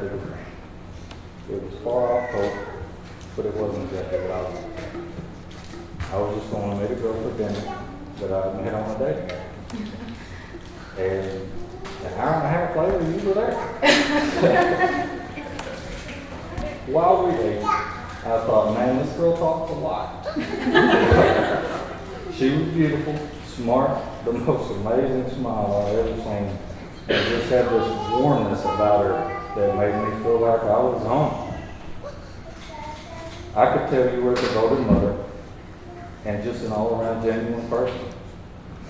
exactly the same. It was far off hope, but it wasn't exactly what I wanted. I was just going to meet a girl for dinner that I met on a date. And an hour and a half later, you were there. While we dated, I thought, man, this girl talks a lot. She was beautiful, smart, the most amazing smile I've ever seen. And just had this warmness about her that made me feel like I was home. I could tell you were a devoted mother and just an all-around genuine person.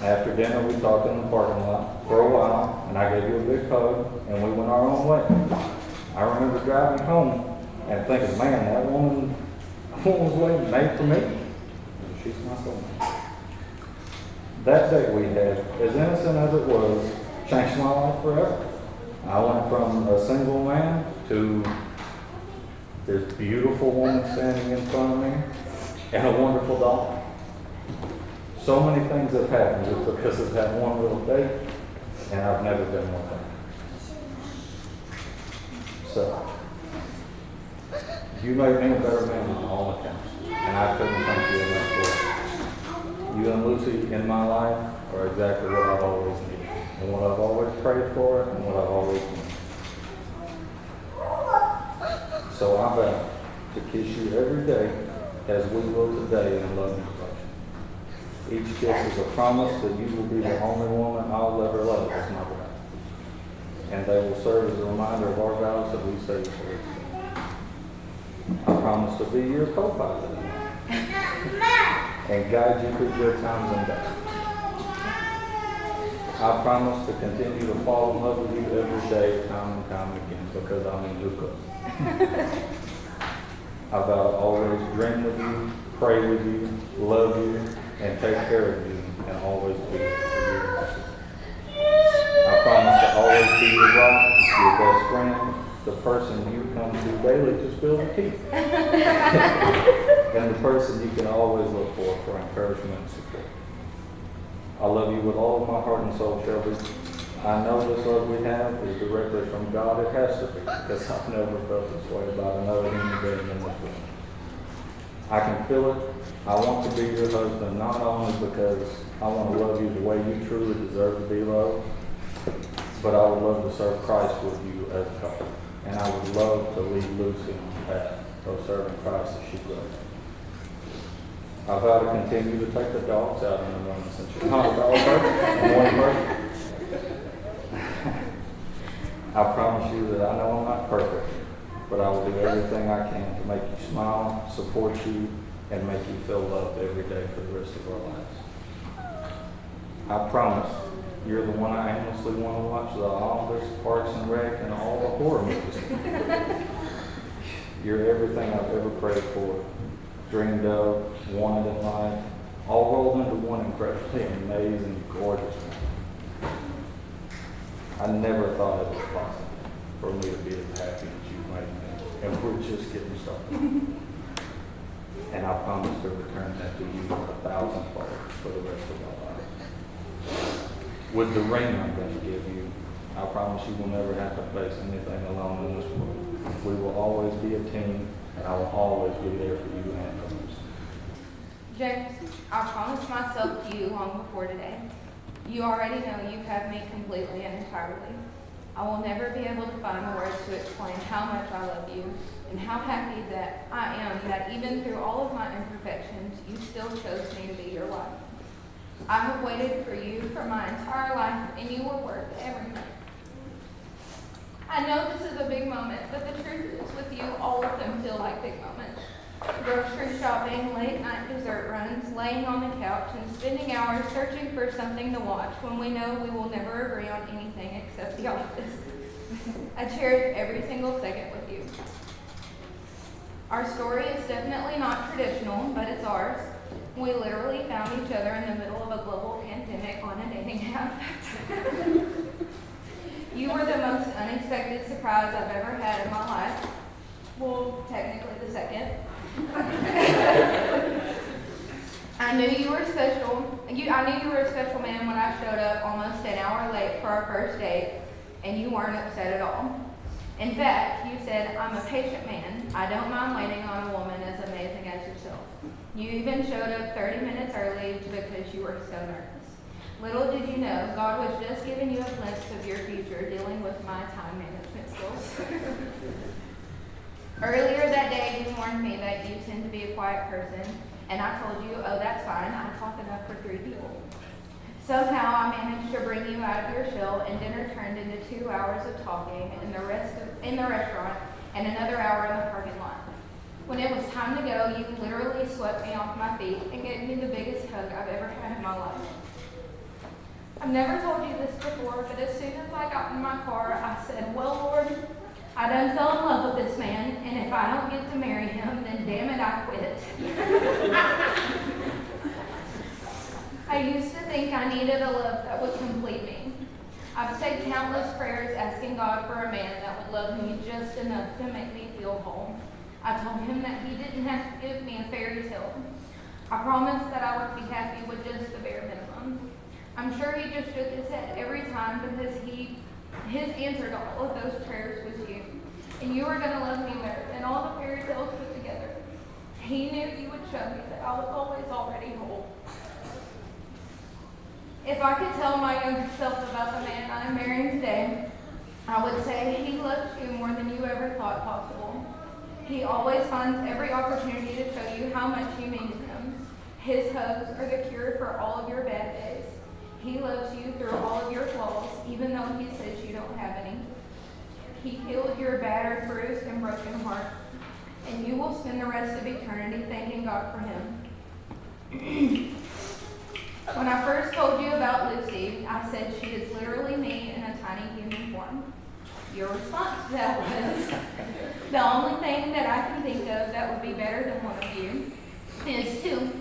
After dinner, we talked in the parking lot for a while, and I gave you a big hug, and we went our own way. I remember driving home and thinking, man, that woman was made for me. She's my soulmate. That date we had, as innocent as it was, changed my life forever. I went from a single man to this beautiful woman standing in front of me and a wonderful daughter. So many things have happened just because of that one little date, and I've never been more thankful. So, you made me a better man on all accounts, and I couldn't thank you enough for it. You and Lucy in my life are exactly what I've always needed, and what I've always prayed for, and what I've always needed. So I vow to kiss you every day as we will today in love and devotion. Each kiss is a promise that you will be the only woman I'll ever love as my bride. And they will serve as a reminder of our vows that we say before you. I promise to be your co-pilot and guide you through good times and bad. I promise to continue to fall in love with you every day, time and time again, because I'm in your club. I vow to always dream with you, pray with you, love you, and take care of you, and always be there for you. I promise to always be your rock, your best friend, the person you come to daily to spill the tea, and the person you can always look for encouragement and support. I love you with all of my heart and soul, Shelby. I know this love we have is directly from God. It has to be, because I've never felt this way about another human being in this world. I can feel it. I want to be your husband, not only because I want to love you the way you truly deserve to be loved, but I would love to serve Christ with you as a couple. And I would love to lead Lucy on the path of serving Christ as she grows. I vow to continue to take the dogs out in the morning since you're not a dog person, a morning person. I promise you that I know I'm not perfect, but I will do everything I can to make you smile, support you, and make you feel loved every day for the rest of our lives. I promise you're the one I aimlessly want to watch The Office, Parks and Rec, and all the horror movies. You're everything I've ever prayed for, dreamed of, wanted in life, all rolled into one incredibly amazing, gorgeous one. I never thought it was possible for me to be as happy as you made me, and we're just getting started. And I promise to return that to you 1,000-fold for the rest of our life. With the ring I'm going to give you, I promise you will never have to face anything alone in this world. We will always be a team, and I will always be there for you and others. James, I promised myself to you long before today. You already know you have me completely and entirely. I will never be able to find the words to explain how much I love you and how happy that I am that even through all of my imperfections, you still chose me to be your wife. I have waited for you for my entire life, and you were worth every minute. I know this is a big moment, but the truth is with you, all of them feel like big moments. Grocery shopping, late night dessert runs, laying on the couch, and spending hours searching for something to watch when we know we will never agree on anything except The Office. I cherish every single second with you. Our story is definitely not traditional, but it's ours. We literally found each other in the middle of a global pandemic on a dating app. You were the most unexpected surprise I've ever had in my life. Well, technically the second. I knew you were a special man when I showed up almost an hour late for our first date, and you weren't upset at all. In fact, you said, I'm a patient man. I don't mind waiting on a woman as amazing as yourself. You even showed up 30 minutes early because you were so nervous. Little did you know, God was just giving you a glimpse of your future dealing with my time management skills. Earlier that day, you warned me that you tend to be a quiet person, and I told you, oh, that's fine, I talk enough for 3 people. Somehow I managed to bring you out of your shell, and dinner turned into 2 hours of talking in the restaurant and another hour in the parking lot. When it was time to go, you literally swept me off my feet and gave me the biggest hug I've ever had in my life. I've never told you this before, but as soon as I got in my car, I said, well, Lord, I done fell in love with this man, and if I don't get to marry him, then damn it, I quit. I used to think I needed a love that would complete me. I've said countless prayers asking God for a man that would love me just enough to make me feel whole. I told him that he didn't have to give me a fairy tale. I promised that I would be happy with just the bare minimum. I'm sure he just shook his head every time because his answer to all of those prayers was you. And you were going to love me better than all the fairy tales put together. He knew you would show me that I was always already whole. If I could tell my younger self about the man I am marrying today, I would say he loves you more than you ever thought possible. He always finds every opportunity to show you how much you mean to him. His hugs are the cure for all of your bad days. He loves you through all of your flaws, even though he says you don't have any. He healed your battered, bruised, and broken heart, and you will spend the rest of eternity thanking God for him. When I first told you about Lucy, I said she is literally me in a tiny human form. Your response to that was, the only thing that I can think of that would be better than one of you is 2.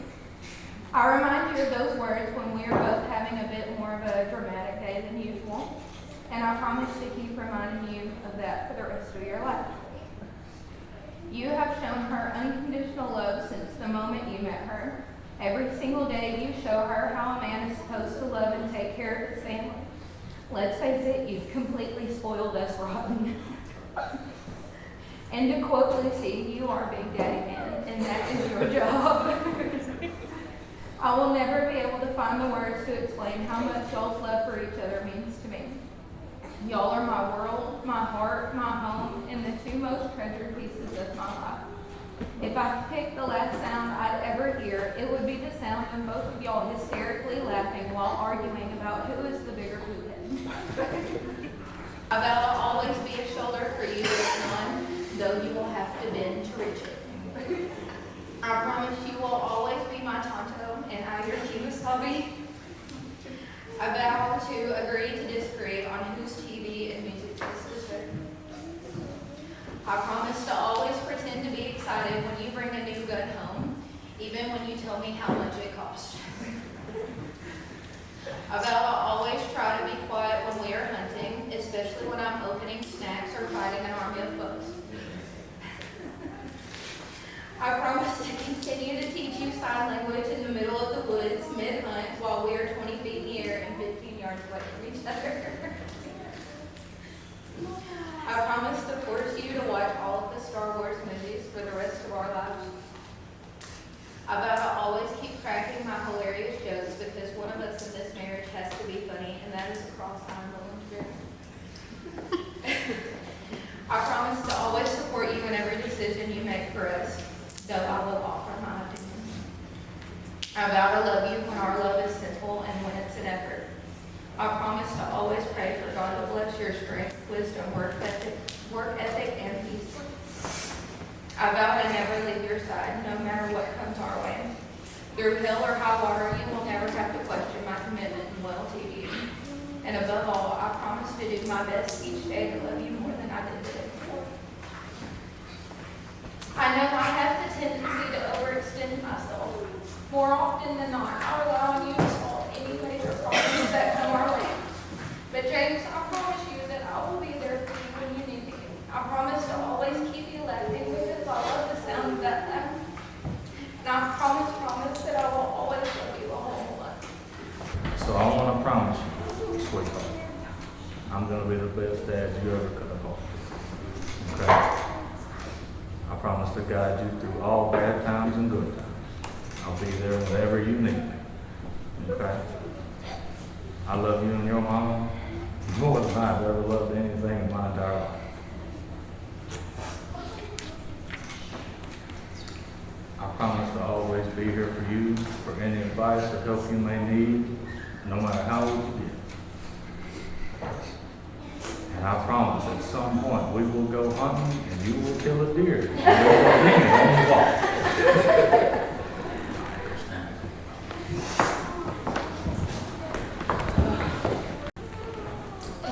I remind you of those words when we are both having a bit more of a dramatic day than usual, and I promise to keep reminding you of that for the rest of your life. You have shown her unconditional love since the moment you met her. Every single day you show her how a man is supposed to love and take care of his family. Let's face it, you've completely spoiled us rotten. And to quote Lucy, you are Big Daddy Man, and that is your job. I will never be able to find the words to explain how much y'all's love for each other means to me. Y'all are my world, my heart, my home, and the 2 most treasured pieces of my life. If I could pick the last sound I'd ever hear, it would be the sound of both of y'all hysterically laughing while arguing about who is the bigger poopin'. I vow to always be a shoulder for you as one, though you will have to bend to reach it. I promise you will always be my Tonto and I your Kimasabi. I vow to agree to disagree on whose TV and music taste is better. I promise to always pretend to be excited when you bring a new gun home, even when you tell me how much it cost. I vow to always try to be quiet when we are hunting, especially when I'm opening snacks or fighting an army of bugs. I promise to continue to teach you sign language in the middle of the woods, mid-hunt, while we are 20 feet in the air and 15 yards away from each other. I promise to force you to watch all of the Star Wars movies for the rest of our lives. I vow to always keep cracking my hilarious jokes because one of us in this marriage has to be funny, and that is a cross I'm willing to bear. I promise to always support you in every decision you make for us, though I will offer my opinion. I vow to love you when our love is simple and when it's an effort. I promise to always pray for God to bless your strength, wisdom, work ethic, and peace. I vow to never leave your side, no matter what comes our way. Through hell or high water, you will never have to question my commitment and loyalty to you. And above all, I promise to do my best each day to love you more than I did today. I know I have the tendency to overextend myself. More often than not, I rely on you to solve any major problems that come our way. But James, I promise you that I will be there for you when you need me. I promise to always keep you laughing because I love the sound of that laugh. And I promise that I will always love you a whole lot. So I want to promise you, sweetheart, I'm going to be the best dad you ever could have hoped. promise to guide you through all bad times and good times. I'll be there whenever you need me. Okay? I love you and your mom more than I've ever loved anything in my entire life. I promise to always be here for you, for any advice or help you may need, no matter how old you get. And I promise at some point we will go hunting and you will kill a deer. And you'll go in on the walk.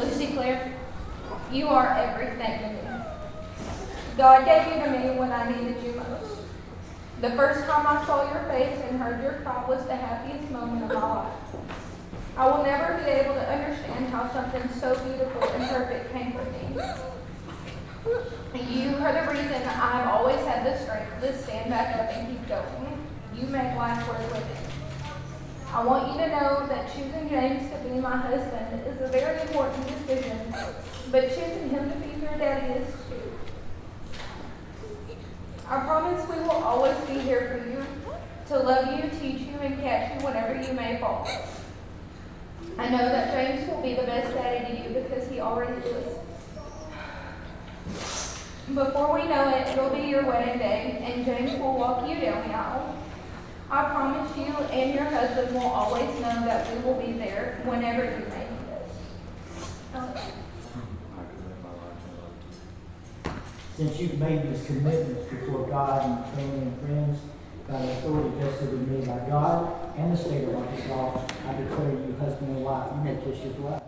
Lucy Claire, you are everything to me. God gave you to me when I needed you most. The first time I saw your face and heard your cry was the happiest moment of my life. I will never be able to understand how something so beautiful and perfect came from me. You are the reason I have always had the strength to stand back up and keep going. You make life worth living. I want you to know that choosing James to be my husband is a very important decision, but choosing him to be your daddy is too. I promise we will always be here for you, to love you, teach you, and catch you whenever you may fall. I know that James will be the best daddy to you because he already is. Before we know it, it'll be your wedding day, and James will walk you down the aisle. I promise you and your husband will always know that we will be there whenever you may need us. Since you've made this commitment before God and family and friends, by the authority vested in me by God and the state of Arkansas, I declare you husband and wife. You may kiss your bride.